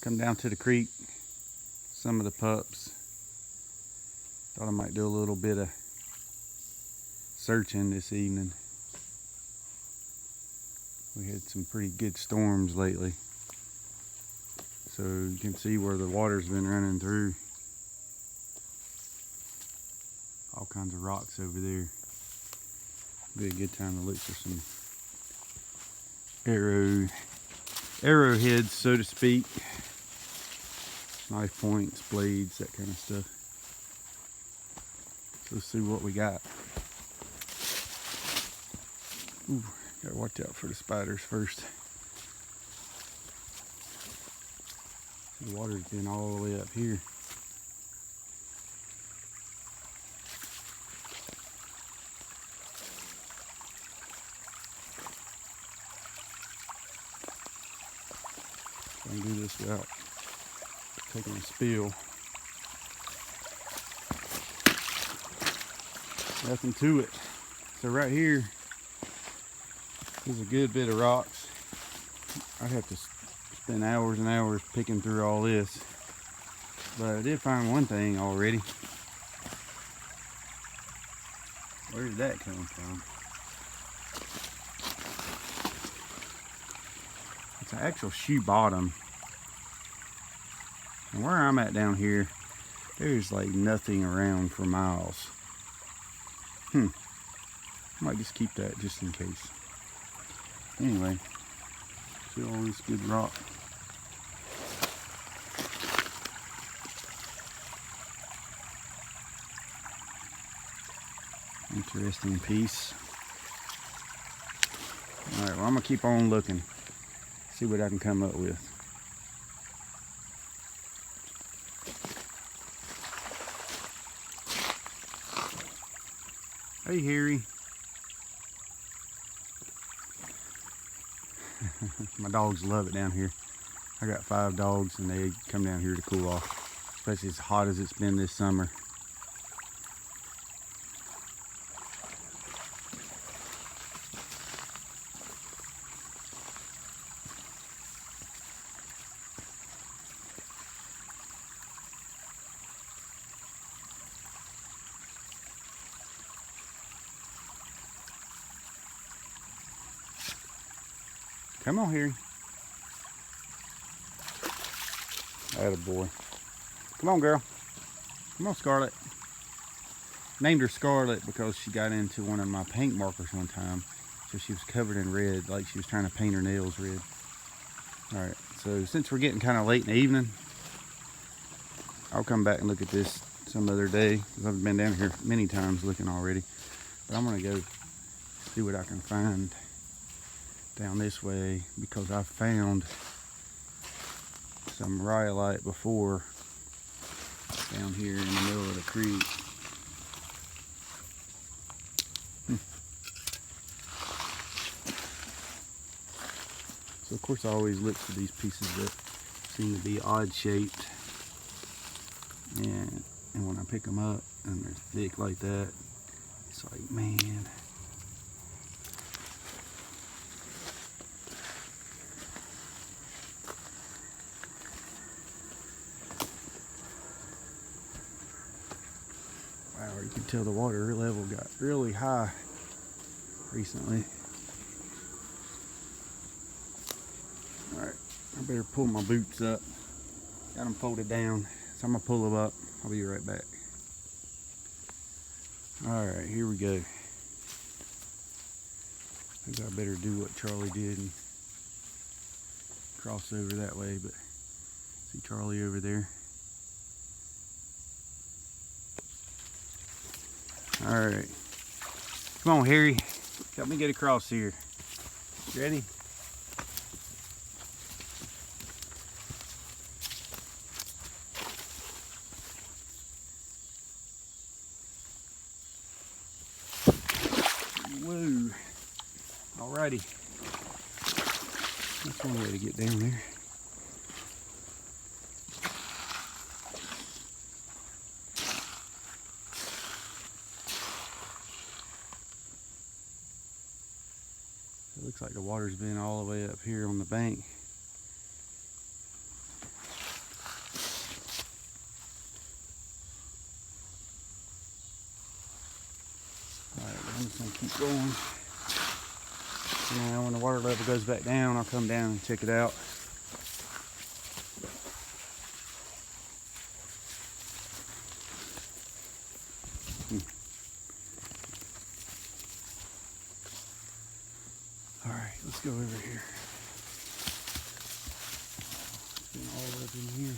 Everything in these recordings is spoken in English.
Come down to the creek. Some of the pups. Thought I might do a little bit of searching this evening. We had some pretty good storms lately. So you can see where the water's been running through. All kinds of rocks over there. Be a good time to look for some arrowheads, so to speak. Knife points, blades, that kind of stuff. So let's see what we got. Ooh, gotta watch out for the spiders first. The water's been all the way up here. I can do this without taking a spill. Nothing to it. So right here is a good bit of rocks. I'd have to spend hours and hours picking through all this. But I did find one thing already. Where did that come from? It's an actual shoe bottom. And where I'm at down here, there's like nothing around for miles. Might just keep that just in case. Anyway, see all this good rock. Interesting piece. Alright, well I'm gonna keep on looking. See what I can come up with. Hey Harry. My dogs love it down here. I got 5 dogs and they come down here to cool off. Especially as hot as it's been this summer. Come on, Harry. Attaboy. Come on, girl. Come on, Scarlet. Named her Scarlet because she got into one of my paint markers one time. So she was covered in red, like she was trying to paint her nails red. Alright, so since we're getting kind of late in the evening, I'll come back and look at this some other day. Because I've been down here many times looking already. But I'm going to go see what I can find down this way, because I found some rhyolite before down here in the middle of the creek. So of course I always look for these pieces that seem to be odd shaped, and when I pick them up and they're thick like that, it's like, man. Wow, you can tell the water level got really high recently. Alright, I better pull my boots up. Got them folded down, so I'm going to pull them up. I'll be right back. Alright, here we go. I think I better do what Charlie did and cross over that way, but see Charlie over there? Alright. Come on, Harry. Help me get across here. Ready? Whoa. Alrighty. That's one way to get down there. It looks like the water's been all the way up here on the bank. just gonna keep going. Now when the water level goes back down, I'll come down and check it out. Alright, let's go over here. It's been all up in here.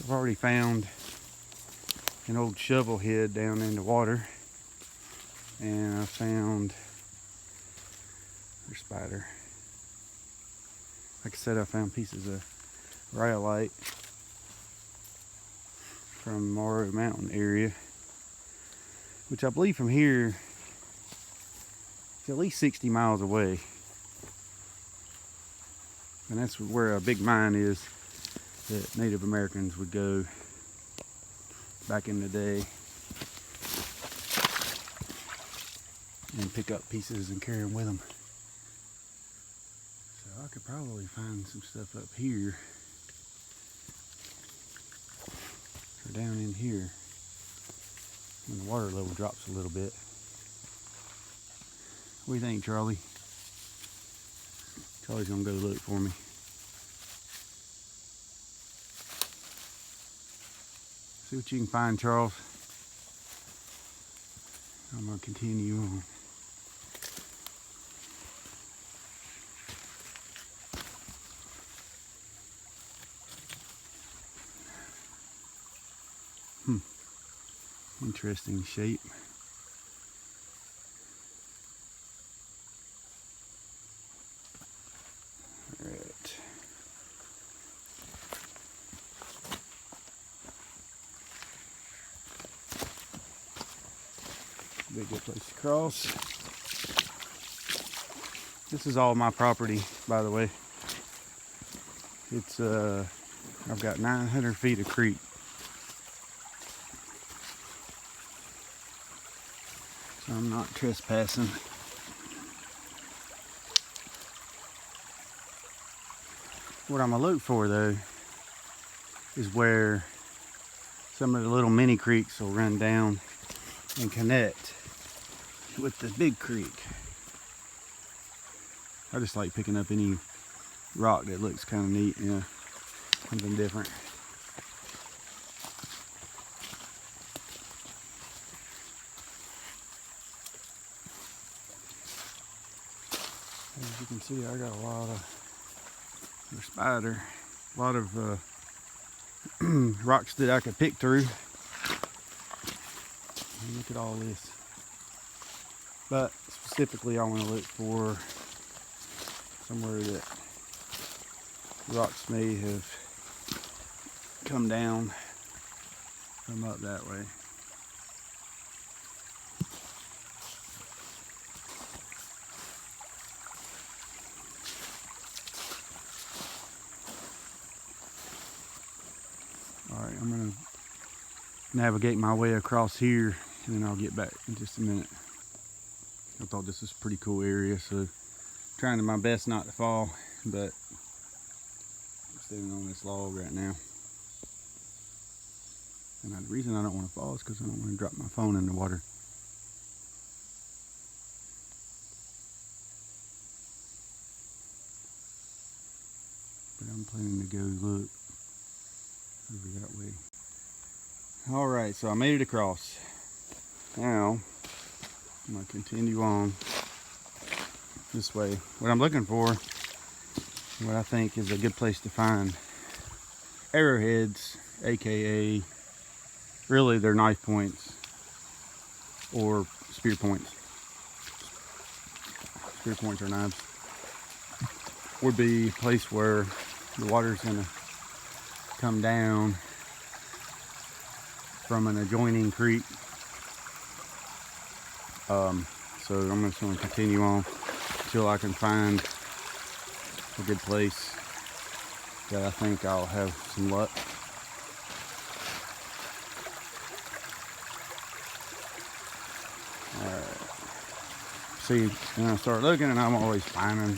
I've already found an old shovel head down in the water, and I found a spider. Like I said, I found pieces of rhyolite from Morrow Mountain area, which I believe from here is at least 60 miles away, and that's where a big mine is that Native Americans would go back in the day and pick up pieces and carry them with them. So I could probably find some stuff up here or down in here when the water level drops a little bit. What do you think, Charlie? Charlie's gonna go look for me. See what you can find, Charles. I'm gonna continue on. Interesting shape. All right. Be a good place to cross. This is all my property, by the way. It's I've got 900 feet of creek. So I'm not trespassing. What I'm gonna look for though is where some of the little mini creeks will run down and connect with the big creek. I just like picking up any rock that looks kind of neat, you know, something different. As you can see, I got a lot of spider, a lot of rocks that I could pick through. And look at all this. But specifically, I want to look for somewhere that rocks may have come down from up that way. Alright, I'm going to navigate my way across here and then I'll get back in just a minute. I thought this was a pretty cool area, so trying my best not to fall, but I'm standing on this log right now. And the reason I don't want to fall is because I don't want to drop my phone in the water. But I'm planning to go look over that way. Alright, so I made it across. Now, I'm going to continue on this way. What I'm looking for, what I think is a good place to find arrowheads, aka really they're knife points or spear points. Spear points or knives. Would be a place where the water's going to come down from an adjoining creek. So I'm just going to continue on until I can find a good place that I think I'll have some luck. see, and I start looking, and I'm always finding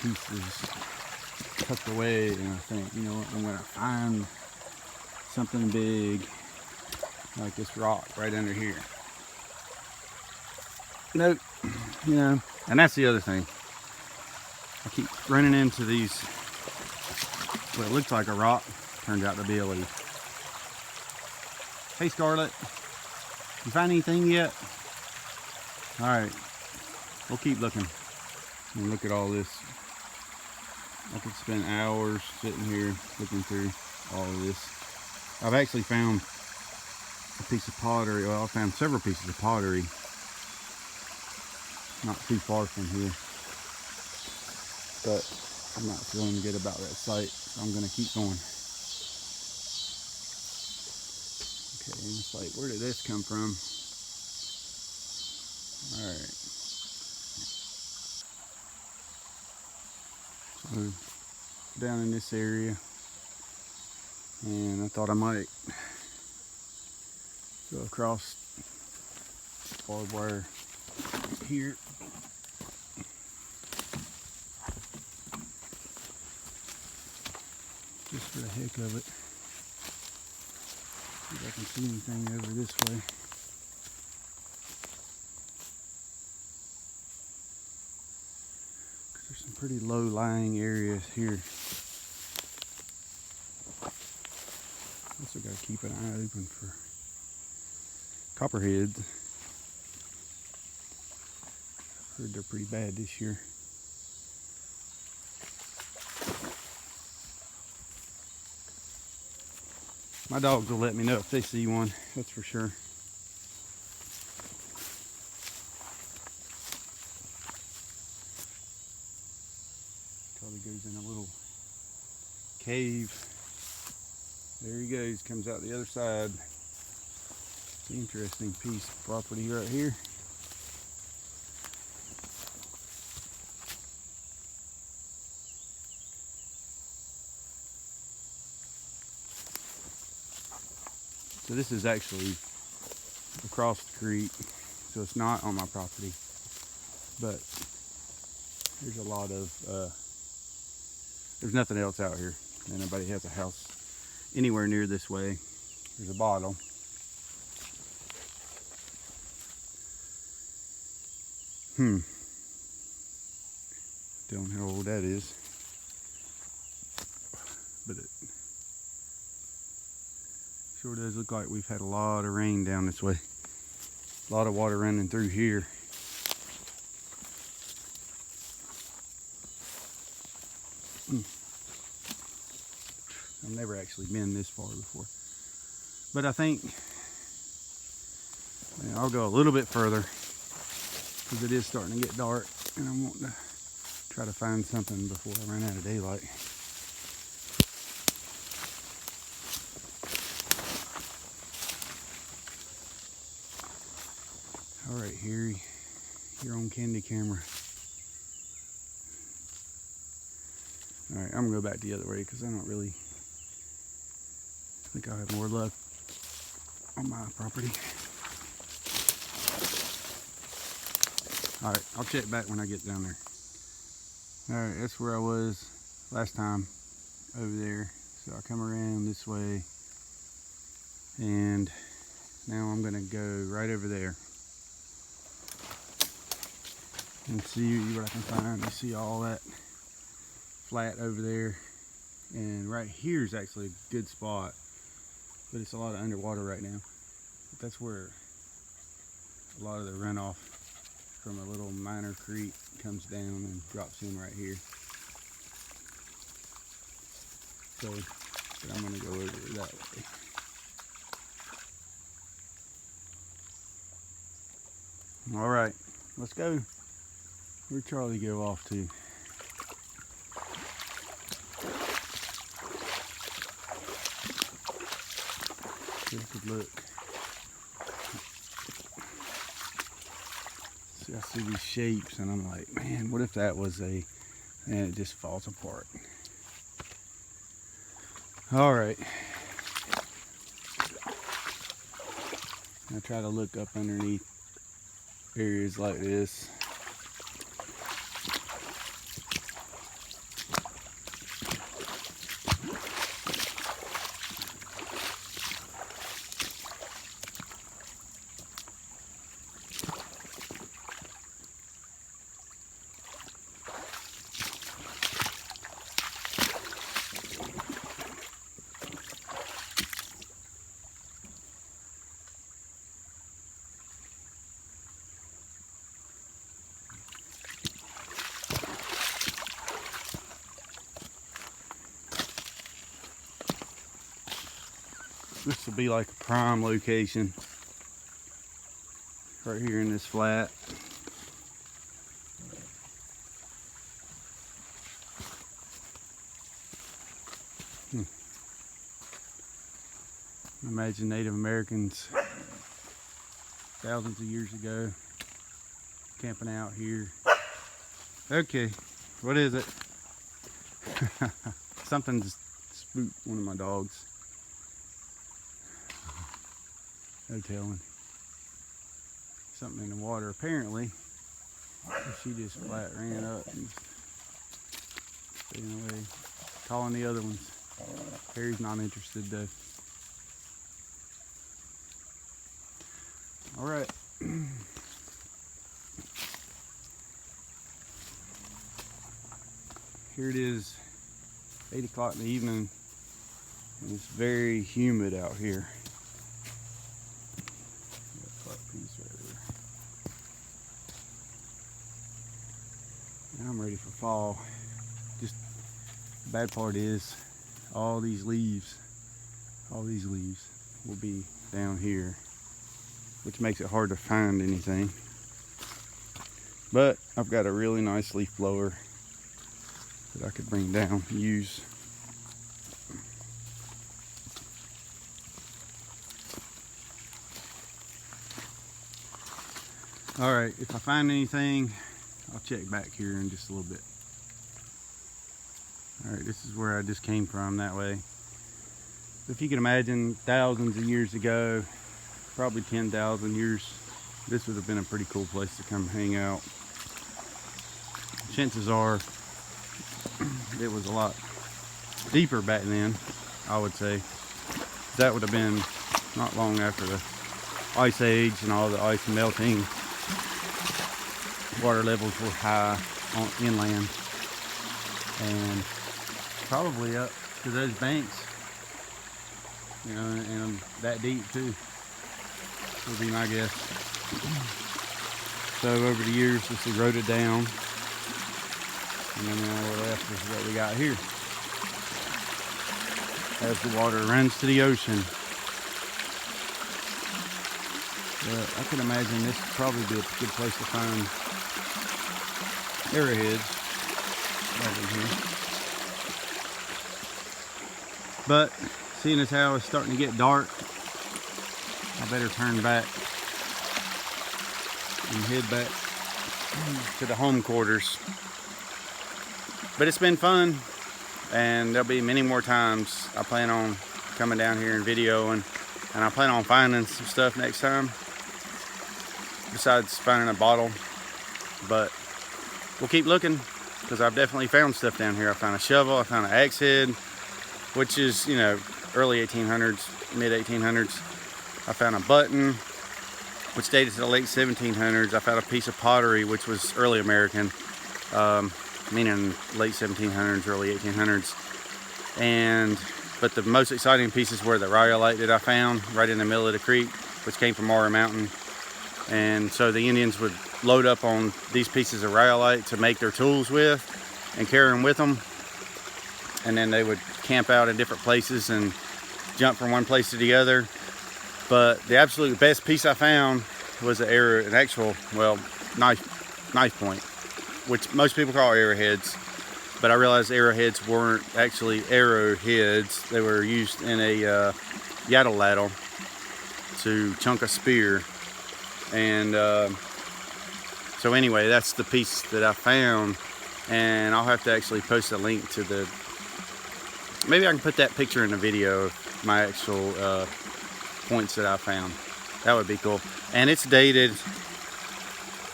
pieces tucked away, and I think, you know what, I'm gonna find something big like this rock right under here. Nope. You know, and that's the other thing. I keep running into these, what looks like a rock, turns out to be a leaf. Hey Scarlet, you find anything yet? All right, we'll keep looking. And look at all this. I could spend hours sitting here looking through all of this. I've actually found a piece of pottery. Well, I found several pieces of pottery not too far from here, but I'm not feeling good about that site, so I'm gonna keep going. Okay, it's like, where did this come from? All right. So down in this area, and I thought I might go across barbed wire here. Just for the heck of it. See if I can see anything over this way. Because there's some pretty low-lying areas here. Also got to keep an eye open for copperheads. I've heard they're pretty bad this year. My dogs will let me know if they see one, that's for sure. Charlie goes in a little cave. There he goes, comes out the other side. It's an interesting piece of property right here. So this is actually across the creek, so it's not on my property, but there's a lot of, there's nothing else out here, and nobody has a house anywhere near this way. There's a bottle. Don't know how old that is, but it sure does look like we've had a lot of rain down this way. A lot of water running through here. I've never actually been this far before. But I think I'll go a little bit further because it is starting to get dark and I want to try to find something before I run out of daylight. All right, Harry, you're on candy camera. All right, I'm gonna go back the other way because I don't really think I'll have more luck on my property. All right, I'll check back when I get down there. All right, that's where I was last time, over there. So I come around this way, and now I'm gonna go right over there and see what I can find. You see all that flat over there, and right here is actually a good spot, but it's a lot of underwater right now. But that's where a lot of the runoff from a little minor creek comes down and drops in right here. So, but I'm gonna go over that way. All right, let's go. Where'd Charlie go off to? Take a good look. See, I see these shapes and I'm like, man, what if that was a, and it just falls apart. All right. I try to look up underneath areas like this. This will be like a prime location right here in this flat. Imagine Native Americans thousands of years ago camping out here. Okay, what is it? Something just spooked one of my dogs. No telling. Something in the water apparently. She just flat ran up and stayed away, calling the other ones. Harry's not interested though. All right. Here it is, 8 o'clock in the evening, and it's very humid out here. I'm ready for fall. Just the bad part is all these leaves will be down here, which makes it hard to find anything. But I've got a really nice leaf blower that I could bring down and use. All right, if I find anything, I'll check back here in just a little bit. All right, this is where I just came from that way. If you can imagine, thousands of years ago, probably 10,000 years, this would have been a pretty cool place to come hang out. Chances are it was a lot deeper back then, I would say. That would have been not long after the ice age and all the ice melting. Water levels were high on inland and probably up to those banks, you know, and that deep too, would be my guess. So over the years this eroded down, and then on the left is what we got here as the water runs to the ocean. But I can imagine this would probably be a good place to find arrowheads right in here. But seeing as how it's starting to get dark, I better turn back and head back to the home quarters. But it's been fun, and there'll be many more times I plan on coming down here and videoing, and I plan on finding some stuff next time besides finding a bottle. But we'll keep looking, because I've definitely found stuff down here. I found a shovel, I found an axe head, which is, you know, early 1800s, mid 1800s. I found a button, which dated to the late 1700s. I found a piece of pottery, which was early American, meaning late 1700s, early 1800s. But the most exciting pieces were the rhyolite that I found right in the middle of the creek, which came from Morrow Mountain. And so the Indians would load up on these pieces of rhyolite to make their tools with and carry them with them. And then they would camp out in different places and jump from one place to the other. But the absolute best piece I found was an actual, well, knife point, which most people call arrowheads. But I realized arrowheads weren't actually arrowheads. They were used in a yaddle ladle to chunk a spear. And so anyway, that's the piece that I found, and I'll have to actually post a link to the, maybe I can put that picture in the video of my actual points that I found. That would be cool. And it's dated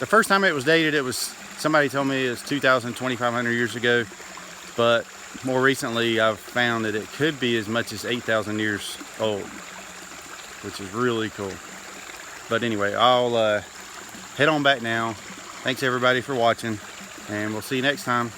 The first time it was dated, it was, somebody told me it was 2,000, 2,500 years ago. But more recently, I've found that it could be as much as 8,000 years old, which is really cool. But anyway, I'll head on back now. Thanks everybody for watching, and we'll see you next time.